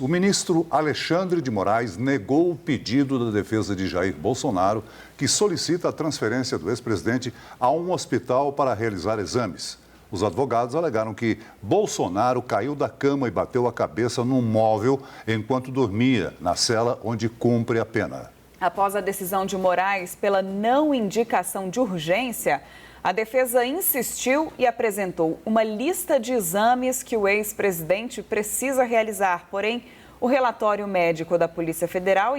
O ministro Alexandre de Moraes negou o pedido da defesa de Jair Bolsonaro, que solicita a transferência do ex-presidente a um hospital para realizar exames. Os advogados alegaram que Bolsonaro caiu da cama e bateu a cabeça num móvel enquanto dormia na cela onde cumpre a pena. Após a decisão de Moraes pela não indicação de urgência, a defesa insistiu e apresentou uma lista de exames que o ex-presidente precisa realizar. Porém, o relatório médico da Polícia Federal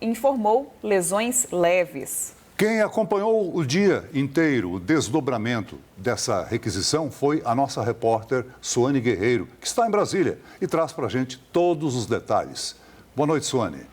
informou lesões leves. Quem acompanhou o dia inteiro, o desdobramento dessa requisição, foi a nossa repórter Suane Guerreiro, que está em Brasília e traz para a gente todos os detalhes. Boa noite, Suane.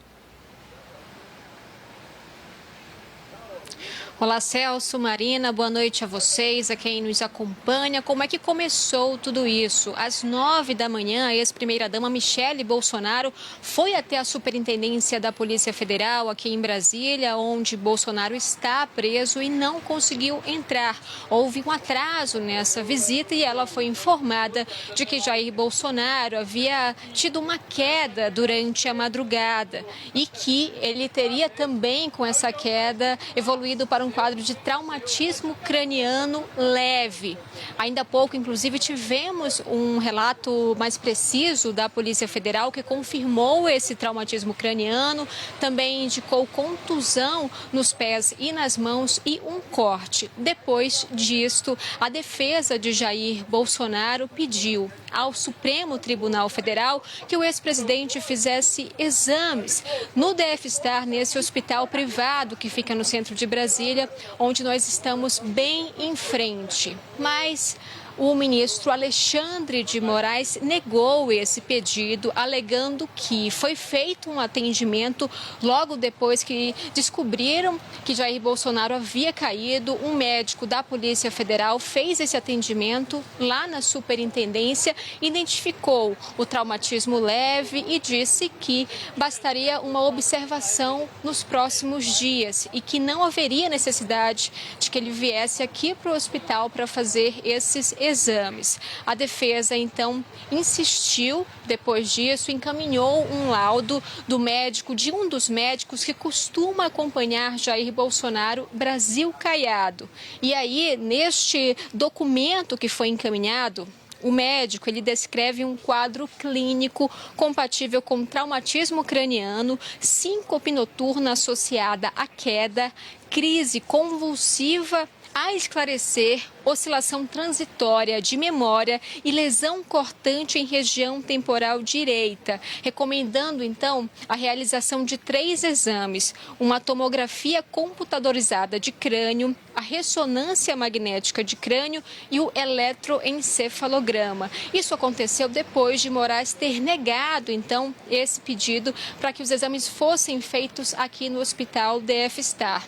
Olá, Celso, Marina, boa noite a vocês, a quem nos acompanha. Como é que começou tudo isso? Às 9 da manhã, a ex-primeira-dama Michele Bolsonaro foi até a Superintendência da Polícia Federal, aqui em Brasília, onde Bolsonaro está preso e não conseguiu entrar. Houve um atraso nessa visita e ela foi informada de que Jair Bolsonaro havia tido uma queda durante a madrugada e que ele teria também, com essa queda, evoluído para um quadro de traumatismo craniano leve. Ainda há pouco, inclusive, tivemos um relato mais preciso da Polícia Federal que confirmou esse traumatismo craniano, também indicou contusão nos pés e nas mãos e um corte. Depois disto, a defesa de Jair Bolsonaro pediu ao Supremo Tribunal Federal que o ex-presidente fizesse exames no DF-Star, nesse hospital privado que fica no centro de Brasília, onde nós estamos bem em frente. Mas o ministro Alexandre de Moraes negou esse pedido, alegando que foi feito um atendimento logo depois que descobriram que Jair Bolsonaro havia caído. Um médico da Polícia Federal fez esse atendimento lá na superintendência, identificou o traumatismo leve e disse que bastaria uma observação nos próximos dias e que não haveria necessidade de que ele viesse aqui para o hospital para fazer esses exames. A defesa, então, insistiu, depois disso, encaminhou um laudo do médico, de um dos médicos que costuma acompanhar Jair Bolsonaro, Brasil Caiado. E aí, neste documento que foi encaminhado, o médico, ele descreve um quadro clínico compatível com traumatismo craniano, síncope noturna associada à queda, crise convulsiva a esclarecer, oscilação transitória de memória e lesão cortante em região temporal direita, recomendando, então, a realização de 3 exames: uma tomografia computadorizada de crânio, a ressonância magnética de crânio e o eletroencefalograma. Isso aconteceu depois de Moraes ter negado, então, esse pedido para que os exames fossem feitos aqui no Hospital DF-Star.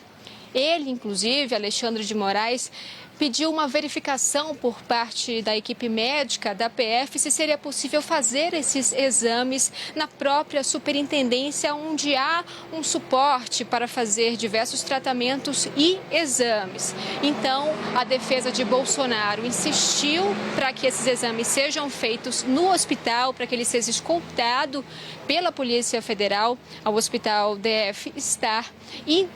Ele, inclusive, Alexandre de Moraes, pediu uma verificação por parte da equipe médica da PF se seria possível fazer esses exames na própria superintendência, onde há um suporte para fazer diversos tratamentos e exames. Então, a defesa de Bolsonaro insistiu para que esses exames sejam feitos no hospital, para que ele seja escoltado pela Polícia Federal ao Hospital DF-Star e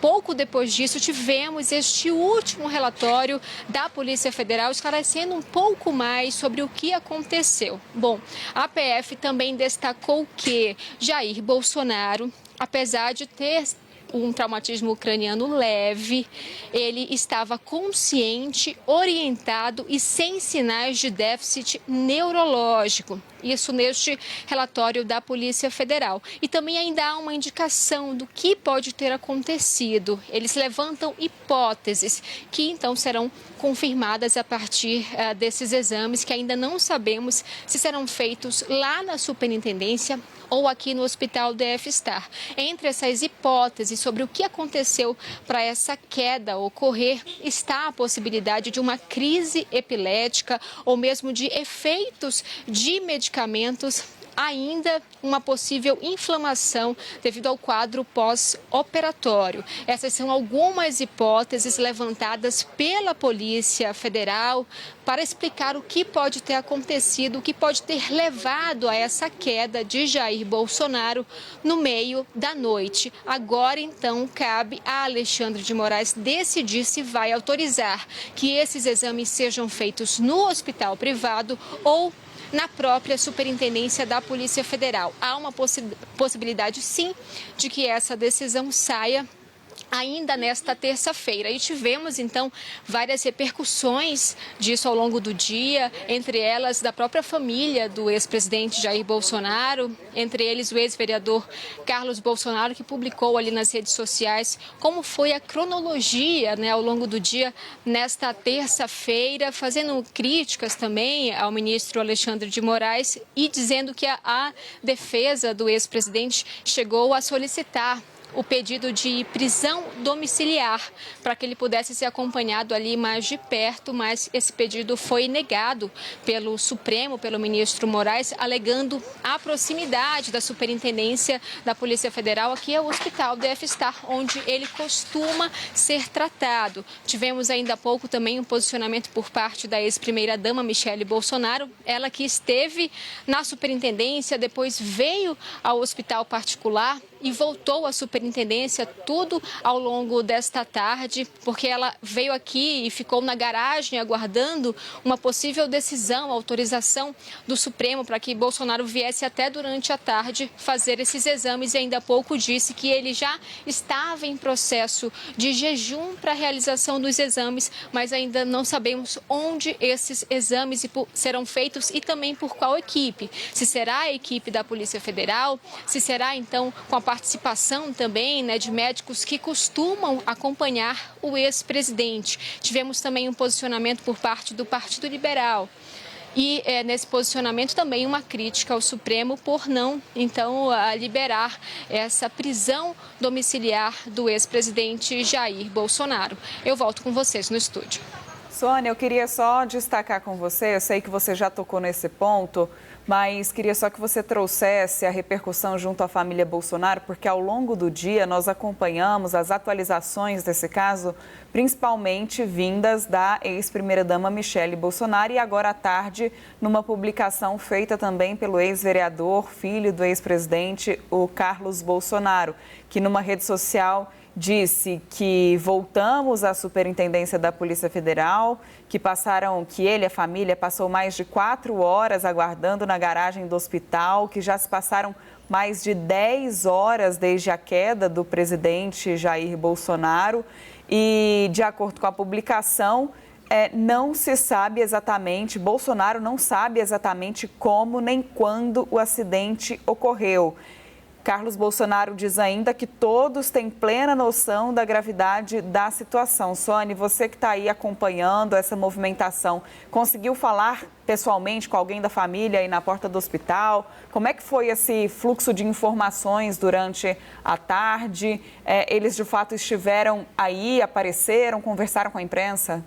pouco depois disso, tivemos este último relatório da Polícia Federal esclarecendo um pouco mais sobre o que aconteceu. Bom, a PF também destacou que Jair Bolsonaro, apesar de ter um traumatismo craniano leve, ele estava consciente, orientado e sem sinais de déficit neurológico. Isso neste relatório da Polícia Federal. E também ainda há uma indicação do que pode ter acontecido. Eles levantam hipóteses que então serão confirmadas a partir desses exames, que ainda não sabemos se serão feitos lá na superintendência ou aqui no Hospital DF-Star. Entre essas hipóteses sobre o que aconteceu para essa queda ocorrer, está a possibilidade de uma crise epilética ou mesmo de efeitos de medicamentos ainda uma possível inflamação devido ao quadro pós-operatório. Essas são algumas hipóteses levantadas pela Polícia Federal para explicar o que pode ter acontecido, o que pode ter levado a essa queda de Jair Bolsonaro no meio da noite. Agora, então, cabe a Alexandre de Moraes decidir se vai autorizar que esses exames sejam feitos no hospital privado ou na própria Superintendência da Polícia Federal. Há uma possibilidade, sim, de que essa decisão saia ainda nesta terça-feira. E tivemos, então, várias repercussões disso ao longo do dia, entre elas da própria família do ex-presidente Jair Bolsonaro, entre eles o ex-vereador Carlos Bolsonaro, que publicou ali nas redes sociais como foi a cronologia, né, ao longo do dia nesta terça-feira, fazendo críticas também ao ministro Alexandre de Moraes e dizendo que a defesa do ex-presidente chegou a solicitar o pedido de prisão domiciliar para que ele pudesse ser acompanhado ali mais de perto, mas esse pedido foi negado pelo Supremo, pelo ministro Moraes, alegando a proximidade da Superintendência da Polícia Federal aqui ao Hospital DF-Star, onde ele costuma ser tratado. Tivemos ainda há pouco também um posicionamento por parte da ex-primeira-dama Michele Bolsonaro, ela que esteve na Superintendência, depois veio ao hospital particular e voltou à Superintendência, tudo ao longo desta tarde, porque ela veio aqui e ficou na garagem aguardando uma possível decisão, autorização do Supremo para que Bolsonaro viesse até durante a tarde fazer esses exames e ainda há pouco disse que ele já estava em processo de jejum para a realização dos exames, mas ainda não sabemos onde esses exames serão feitos e também por qual equipe. Se será a equipe da Polícia Federal, se será então com a participação também, né, de médicos que costumam acompanhar o ex-presidente. Tivemos também um posicionamento por parte do Partido Liberal. E nesse posicionamento também uma crítica ao Supremo por não, então, liberar essa prisão domiciliar do ex-presidente Jair Bolsonaro. Eu volto com vocês no estúdio. Sônia, eu queria só destacar com você, eu sei que você já tocou nesse ponto, mas queria só que você trouxesse a repercussão junto à família Bolsonaro, porque ao longo do dia nós acompanhamos as atualizações desse caso, principalmente vindas da ex-primeira-dama Michele Bolsonaro e agora à tarde, numa publicação feita também pelo ex-vereador, filho do ex-presidente, o Carlos Bolsonaro, que numa rede social disse que voltamos à Superintendência da Polícia Federal, que ele e a família passou mais de 4 horas aguardando na garagem do hospital, que já se passaram mais de 10 horas desde a queda do presidente Jair Bolsonaro e, de acordo com a publicação, não se sabe exatamente, Bolsonaro não sabe exatamente como nem quando o acidente ocorreu. Carlos Bolsonaro diz ainda que todos têm plena noção da gravidade da situação. Sônia, você que está aí acompanhando essa movimentação, conseguiu falar pessoalmente com alguém da família aí na porta do hospital? Como é que foi esse fluxo de informações durante a tarde? Eles de fato estiveram aí, apareceram, conversaram com a imprensa?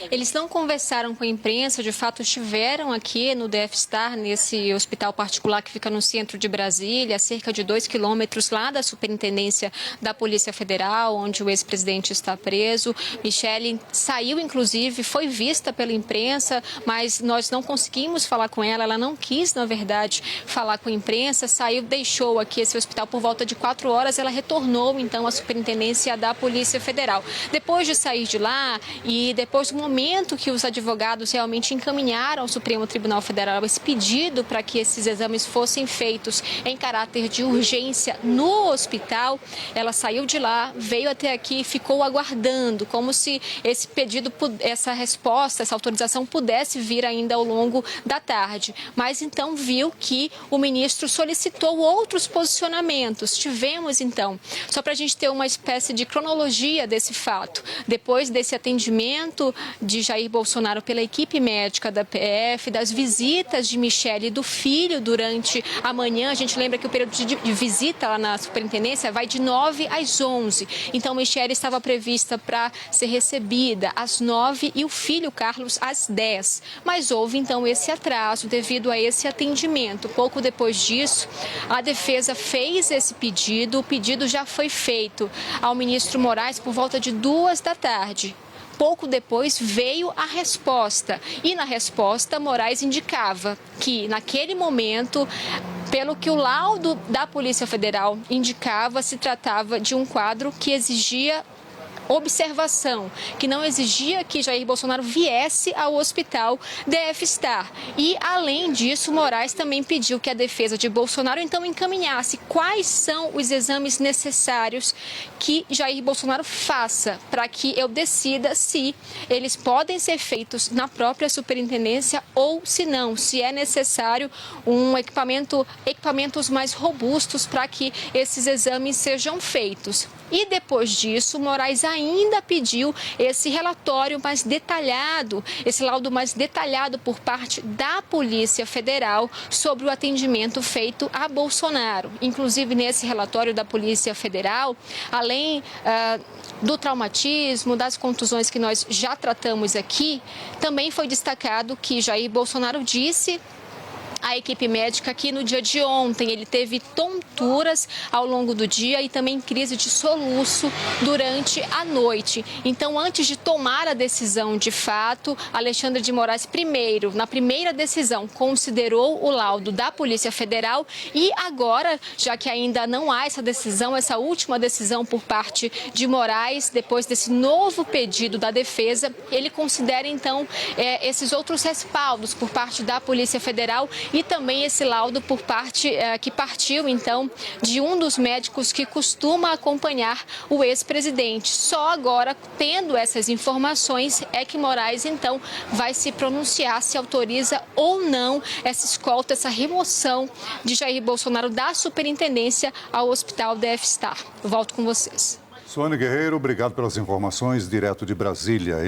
Eles não conversaram com a imprensa, de fato estiveram aqui no DF-Star, nesse hospital particular que fica no centro de Brasília, a cerca de 2 quilômetros lá da Superintendência da Polícia Federal, onde o ex-presidente está preso. Michele saiu, inclusive, foi vista pela imprensa, mas nós não conseguimos falar com ela, ela não quis, na verdade, falar com a imprensa, saiu, deixou aqui esse hospital por volta de 4 horas, ela retornou, então, à Superintendência da Polícia Federal. Depois de sair de lá e depois do momento que os advogados realmente encaminharam ao Supremo Tribunal Federal esse pedido para que esses exames fossem feitos em caráter de urgência no hospital, ela saiu de lá, veio até aqui e ficou aguardando, como se esse pedido, essa resposta, essa autorização pudesse vir ainda ao longo da tarde. Mas então viu que o ministro solicitou outros posicionamentos. Tivemos então, só para a gente ter uma espécie de cronologia desse fato, depois desse atendimento de Jair Bolsonaro pela equipe médica da PF, das visitas de Michele e do filho durante a manhã. A gente lembra que o período de visita lá na superintendência vai de 9 às 11. Então, Michele estava prevista para ser recebida às 9 e o filho Carlos às 10. Mas houve então esse atraso devido a esse atendimento. Pouco depois disso, a defesa fez esse pedido. O pedido já foi feito ao ministro Moraes por volta de 2 da tarde. Pouco depois veio a resposta e na resposta Moraes indicava que naquele momento, pelo que o laudo da Polícia Federal indicava, se tratava de um quadro que exigia observação, que não exigia que Jair Bolsonaro viesse ao hospital DF-Star. E, além disso, Moraes também pediu que a defesa de Bolsonaro, então, encaminhasse quais são os exames necessários que Jair Bolsonaro faça para que eu decida se eles podem ser feitos na própria superintendência ou se não, se é necessário equipamentos mais robustos para que esses exames sejam feitos. E depois disso, Moraes ainda pediu esse relatório mais detalhado, esse laudo mais detalhado por parte da Polícia Federal sobre o atendimento feito a Bolsonaro. Inclusive, nesse relatório da Polícia Federal, além do traumatismo, das contusões que nós já tratamos aqui, também foi destacado que Jair Bolsonaro disse a equipe médica que no dia de ontem ele teve tonturas ao longo do dia e também crise de soluço durante a noite. Então, antes de tomar a decisão de fato, Alexandre de Moraes, primeiro, na primeira decisão, considerou o laudo da Polícia Federal e agora, já que ainda não há essa decisão, essa última decisão por parte de Moraes, depois desse novo pedido da defesa, ele considera então esses outros respaldos por parte da Polícia Federal e também esse laudo por parte que partiu, então, de um dos médicos que costuma acompanhar o ex-presidente. Só agora, tendo essas informações, é que Moraes, então, vai se pronunciar se autoriza ou não essa escolta, essa remoção de Jair Bolsonaro da superintendência ao Hospital DF-Star. Eu volto com vocês. Suane Guerreiro, obrigado pelas informações direto de Brasília.